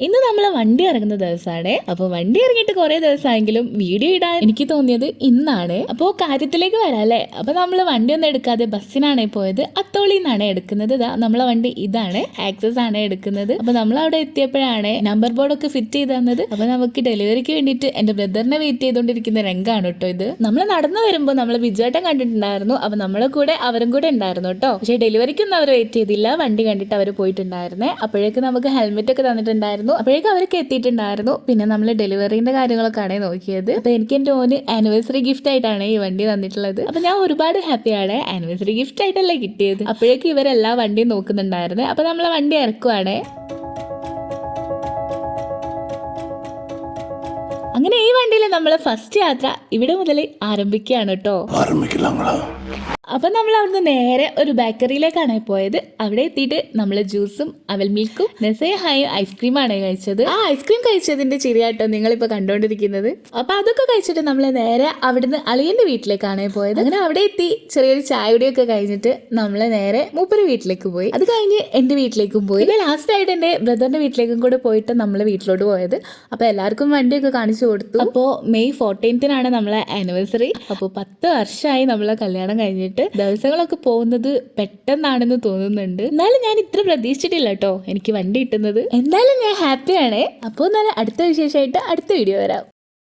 ഇന്ന് നമ്മൾ വണ്ടി ഇറങ്ങുന്ന ദിവസമാണ്. അപ്പോൾ വണ്ടി ഇറങ്ങിയിട്ട് കുറെ ദിവസമായെങ്കിലും വീഡിയോ ഇടാൻ എനിക്ക് തോന്നിയത് ഇന്നാണ്. അപ്പോൾ കാര്യത്തിലേക്ക് വരാം അല്ലേ. അപ്പോൾ നമ്മൾ വണ്ടി ഒന്നും എടുക്കാതെ ബസ്സിനാണ് പോയത്. അത്തോളിന്നാണ് എടുക്കുന്നത്. നമ്മളെ വണ്ടി ഇതാണ്, ആക്സസ് ആണ് എടുക്കുന്നത്. അപ്പോൾ നമ്മൾ അവിടെ എത്തിയപ്പോഴാണ് നമ്പർ ബോർഡൊക്കെ ഫിറ്റ് ചെയ്ത് തന്നത്. അപ്പോൾ നമുക്ക് ഡെലിവറിക്ക് വേണ്ടിയിട്ട് എൻ്റെ ബ്രദറിനെ വെയിറ്റ് ചെയ്തുകൊണ്ടിരിക്കുന്ന രംഗമാണ് കേട്ടോ ഇത്. നമ്മൾ നടന്നു വരുമ്പോൾ നമ്മൾ ബിജുവേട്ടൻ കണ്ടിട്ടുണ്ടായിരുന്നു. അപ്പോൾ നമ്മളെ കൂടെ അവരും കൂടെ ഉണ്ടായിരുന്നു കേട്ടോ. പക്ഷേ ഡെലിവറിക്കൊന്നും അവർ വെയിറ്റ് ചെയ്തില്ല. വണ്ടി കണ്ടിട്ട് അവർ പോയിട്ടുണ്ടായിരുന്നേ. അപ്പോഴേക്ക് നമുക്ക് ഹെൽമെറ്റ് ഒക്കെ തന്നിട്ടുണ്ടായിരുന്നു. അപ്പോഴേക്കും അവരൊക്കെ എത്തിയിട്ടുണ്ടായിരുന്നു. പിന്നെ നമ്മൾ ഡെലിവറിന്റെ കാര്യങ്ങളൊക്കെയാണ് നോക്കിയത്. അപ്പൊ എനിക്ക് എൻ്റെ ഓന് ആനിവേഴ്സറി ഗിഫ്റ്റ് ആയിട്ടാണ് ഈ വണ്ടി തന്നിട്ടുള്ളത്. അപ്പൊ ഞാൻ ഒരുപാട് ഹാപ്പിയാണ്. ആനിവേഴ്സറി ഗിഫ്റ്റ് ആയിട്ടല്ലേ കിട്ടിയത്. അപ്പോഴേക്കും ഇവരെല്ലാ വണ്ടിയും നോക്കുന്നുണ്ടായിരുന്നു. അപ്പൊ നമ്മളെ വണ്ടി ഇറക്കുവാണ്. അങ്ങനെ ഈ വണ്ടിയിൽ നമ്മളെ ഫസ്റ്റ് യാത്ര ഇവിടെ മുതൽ ആരംഭിക്കുകയാണ് കേട്ടോ. അപ്പൊ നമ്മൾ അവിടുന്ന് നേരെ ഒരു ബേക്കറിയിലേക്കാണ് പോയത്. അവിടെ എത്തിയിട്ട് നമ്മൾ ജ്യൂസും അവൽ മിൽക്കും നെസേഹായും ഐസ്ക്രീമാണ് കഴിച്ചത്. ആ ഐസ്ക്രീം കഴിച്ചതിന്റെ ചിരിയാട്ടോ നിങ്ങളിപ്പോ കണ്ടോണ്ടിരിക്കുന്നത്. അപ്പൊ അതൊക്കെ കഴിച്ചിട്ട് നമ്മൾ നേരെ അവിടുന്ന് അളിയന്റെ വീട്ടിലേക്കാണ് പോയത്. അങ്ങനെ അവിടെ എത്തി ചെറിയൊരു ചായയുടെയൊക്കെ കഴിഞ്ഞിട്ട് നമ്മൾ നേരെ മൂപ്പര് വീട്ടിലേക്ക് പോയി. അത് കഴിഞ്ഞ് എന്റെ വീട്ടിലേക്കും പോയി. പിന്നെ ലാസ്റ്റ് ആയിട്ട് എന്റെ ബ്രദറിന്റെ വീട്ടിലേക്കും കൂടെ പോയിട്ട് നമ്മൾ വീട്ടിലോട്ട് പോയത്. അപ്പൊ എല്ലാവർക്കും വണ്ടിയൊക്കെ കാണിച്ചു കൊടുത്തു. അപ്പോൾ മെയ് 14 നമ്മളെ ആനിവേഴ്സറി. അപ്പോൾ 10 വർഷമായി നമ്മളെ കല്യാണം കഴിഞ്ഞിട്ട്. ദിവസങ്ങളൊക്കെ പോകുന്നത് പെട്ടെന്നാണെന്ന് തോന്നുന്നുണ്ട്. എന്നാലും ഞാൻ ഇത്ര പ്രതീക്ഷിച്ചിട്ടില്ല കേട്ടോ എനിക്ക് വണ്ടി കിട്ടുന്നത്. എന്തായാലും ഞാൻ ഹാപ്പിയാണ്. അപ്പോൾ എന്നാലും അടുത്ത വിശേഷമായിട്ട് അടുത്ത വീഡിയോ വരാം.